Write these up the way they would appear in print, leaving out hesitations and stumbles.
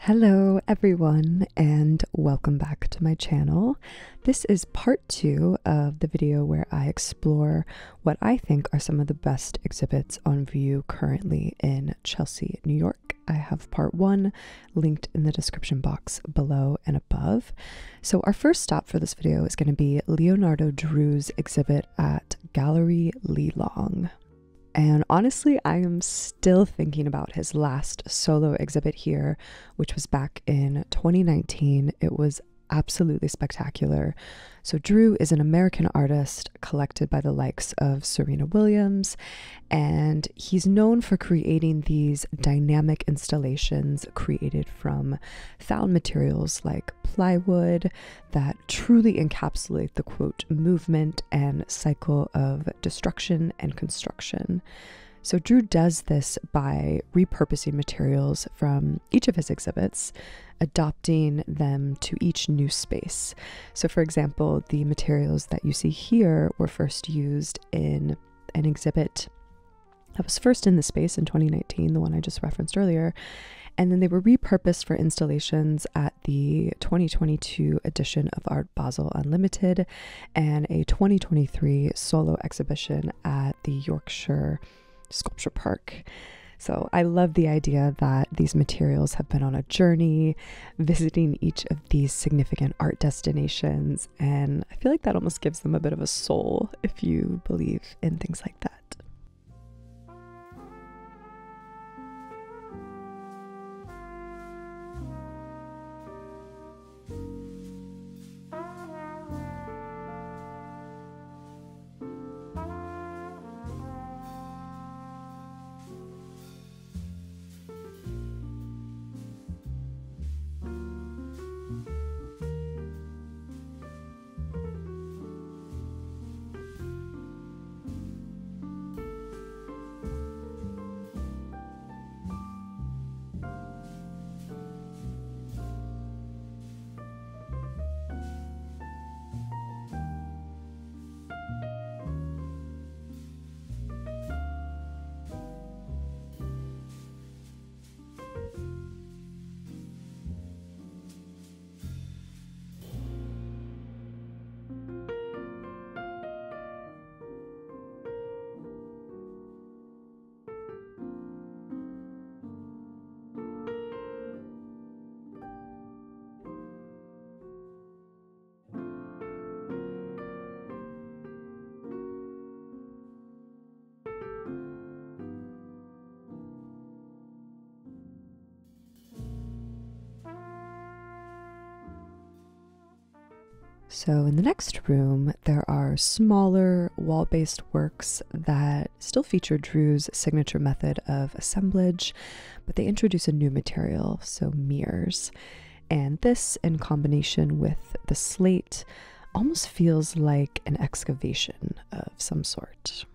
Hello everyone and welcome back to my channel. This is part 2 of the video where I explore what I think are some of the best exhibits on view currently in Chelsea, New York. I have part 1 linked in the description box below and above. So our first stop for this video is going to be Leonardo Drew's exhibit at Galerie Lelong. And honestly, I am still thinking about his last solo exhibit here, which was back in 2019. It was absolutely spectacular. So Drew is an American artist collected by the likes of Serena Williams, and he's known for creating these dynamic installations created from found materials like plywood that truly encapsulate the quote movement and cycle of destruction and construction. So Drew does this by repurposing materials from each of his exhibits, adopting them to each new space. So for example, the materials that you see here were first used in an exhibit that was first in the space in 2019, the one I just referenced earlier, and then they were repurposed for installations at the 2022 edition of Art Basel Unlimited and a 2023 solo exhibition at the Yorkshire Sculpture Park. So I love the idea that these materials have been on a journey, visiting each of these significant art destinations, and I feel like that almost gives them a bit of a soul if you believe in things like that. So in the next room, there are smaller wall-based works that still feature Drew's signature method of assemblage, but they introduce a new material, so mirrors. And this, in combination with the slate, almost feels like an excavation of some sort.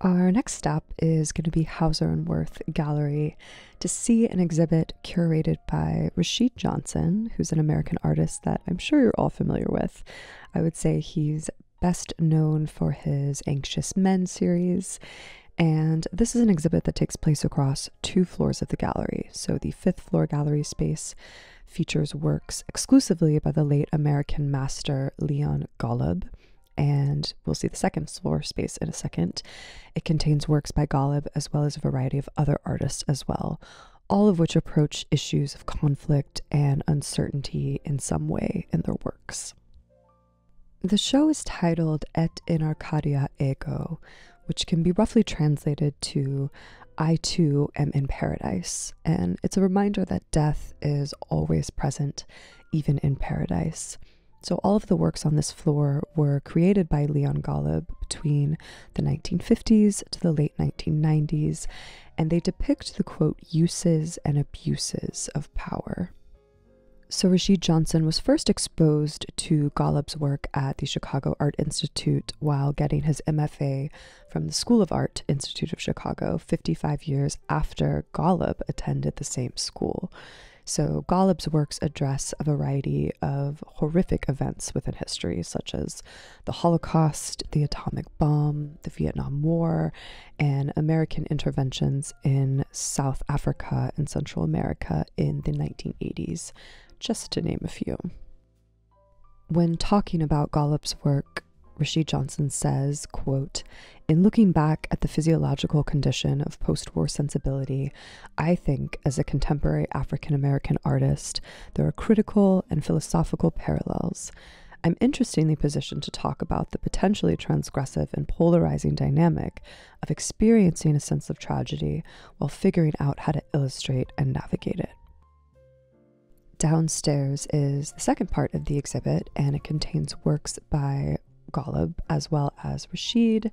Our next stop is going to be Hauser and Wirth Gallery to see an exhibit curated by Rasheed Johnson, who's an American artist that I'm sure you're all familiar with. I would say he's best known for his Anxious Men series, and this is an exhibit that takes place across 2 floors of the gallery. So the 5th floor gallery space features works exclusively by the late American master Leon Golub, and we'll see the 2nd floor space in a second. It contains works by Golub as well as a variety of other artists as well, all of which approach issues of conflict and uncertainty in some way in their works. The show is titled Et in Arcadia Ego, which can be roughly translated to I too am in paradise, and it's a reminder that death is always present, even in paradise. So all of the works on this floor were created by Leon Golub between the 1950s to the late 1990s, and they depict the, quote, uses and abuses of power. So Rasheed Johnson was first exposed to Golub's work at the Chicago Art Institute while getting his MFA from the School of Art Institute of Chicago 55 years after Golub attended the same school. So Golub's works address a variety of horrific events within history, such as the Holocaust, the atomic bomb, the Vietnam War, and American interventions in South Africa and Central America in the 1980s, just to name a few. When talking about Golub's work, Rasheed Johnson says, quote, "In looking back at the physiological condition of post-war sensibility, I think as a contemporary African-American artist, there are critical and philosophical parallels. I'm interestingly positioned to talk about the potentially transgressive and polarizing dynamic of experiencing a sense of tragedy while figuring out how to illustrate and navigate it." Downstairs is the second part of the exhibit, and it contains works by Golub as well as Rasheed,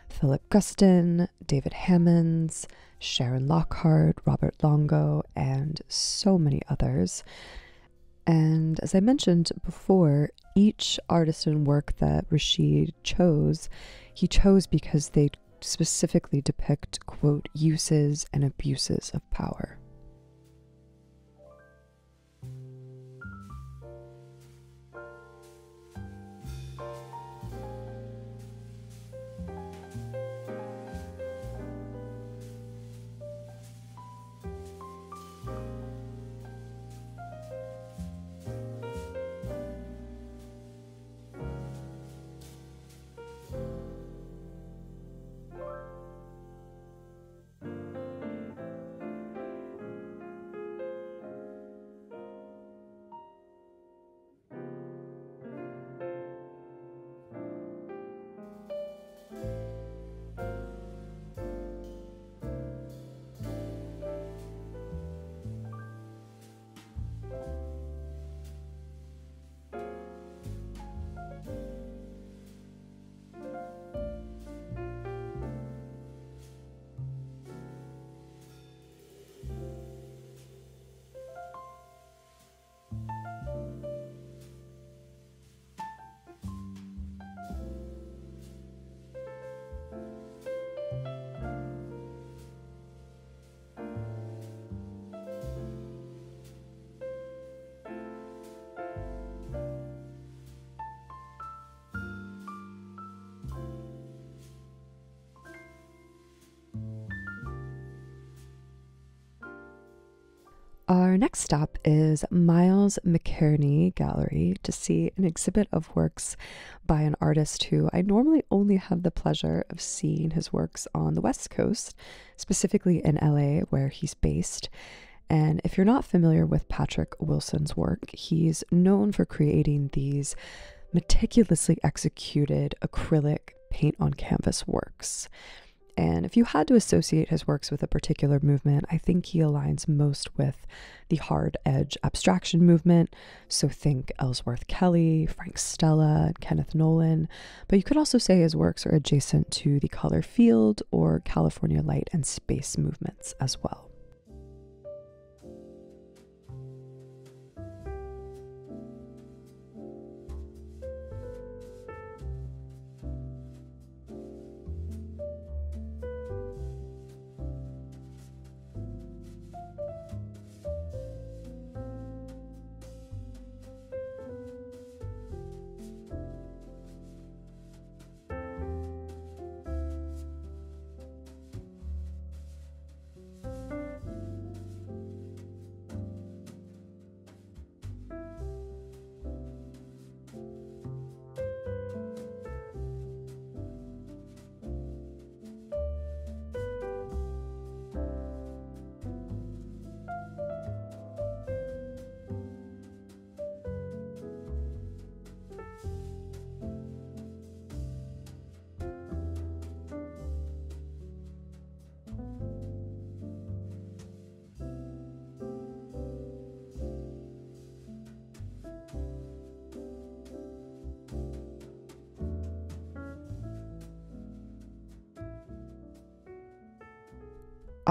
Philip Guston, David Hammonds, Sharon Lockhart, Robert Longo, and so many others. And as I mentioned before, each artist and work that Rasheed chose, he chose because they specifically depict, quote, uses and abuses of power. Our next stop is Miles McEnery Gallery to see an exhibit of works by an artist who I normally only have the pleasure of seeing his works on the West Coast, specifically in LA where he's based. And if you're not familiar with Patrick Wilson's work, he's known for creating these meticulously executed acrylic paint on canvas works. And if you had to associate his works with a particular movement, I think he aligns most with the hard edge abstraction movement. So think Ellsworth Kelly, Frank Stella, and Kenneth Nolan. But you could also say his works are adjacent to the color field or California light and space movements as well.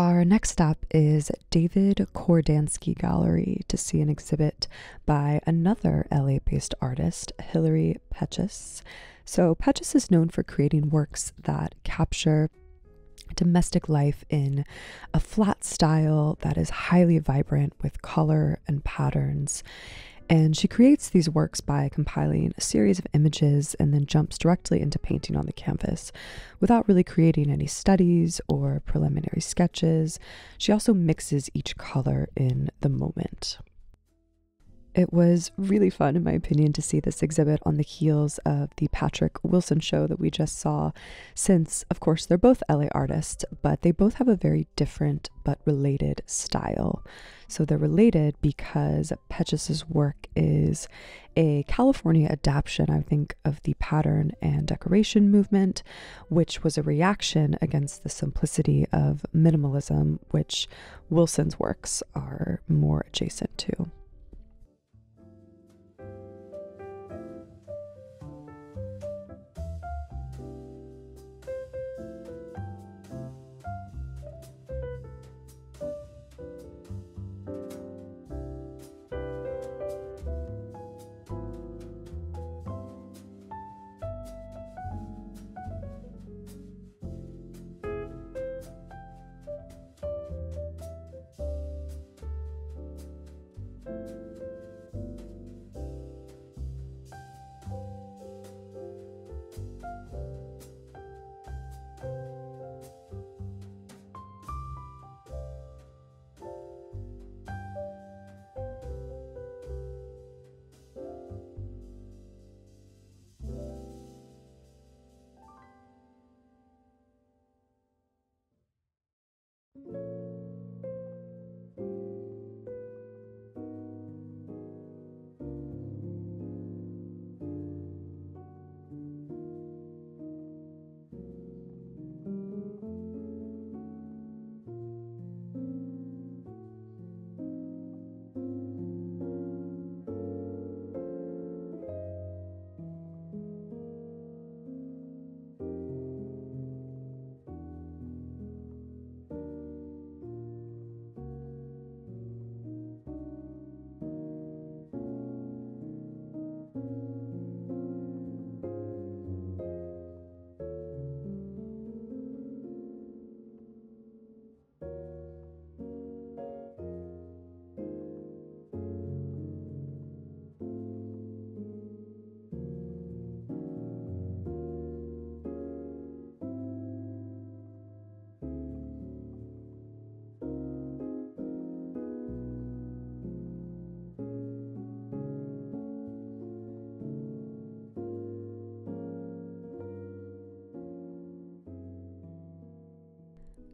Our next stop is David Kordansky Gallery to see an exhibit by another LA-based artist, Hilary Pecis. So Pecis is known for creating works that capture domestic life in a flat style that is highly vibrant with color and patterns. And she creates these works by compiling a series of images and then jumps directly into painting on the canvas without really creating any studies or preliminary sketches. She also mixes each color in the moment. It was really fun, in my opinion, to see this exhibit on the heels of the Patrick Wilson show that we just saw, since, of course, they're both LA artists, but they both have a very different but related style. So they're related because Pecis's work is a California adaptation, I think, of the pattern and decoration movement, which was a reaction against the simplicity of minimalism, which Wilson's works are more adjacent to.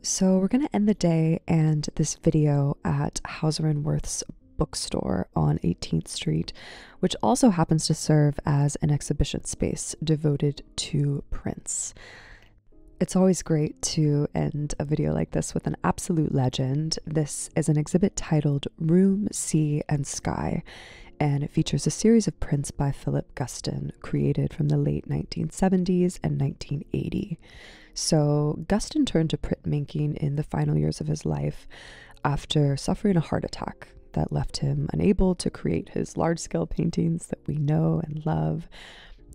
So we're going to end the day and this video at Hauser and Wirth's bookstore on 18th Street, which also happens to serve as an exhibition space devoted to prints. It's always great to end a video like this with an absolute legend. This is an exhibit titled Room, Sea, and Sky, and it features a series of prints by Philip Guston, created from the late 1970s and 1980. So Guston turned to printmaking in the final years of his life after suffering a heart attack that left him unable to create his large-scale paintings that we know and love.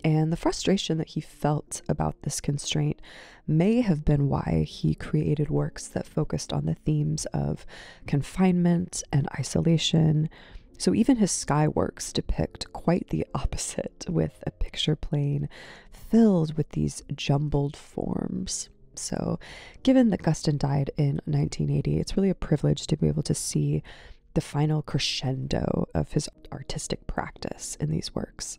And the frustration that he felt about this constraint may have been why he created works that focused on the themes of confinement and isolation. So even his sky works depict quite the opposite, with a picture plane filled with these jumbled forms. So given that Guston died in 1980, it's really a privilege to be able to see the final crescendo of his artistic practice in these works.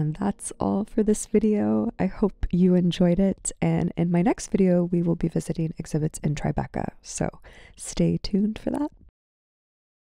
And that's all for this video. I hope you enjoyed it, and in my next video we will be visiting exhibits in Tribeca, so stay tuned for that.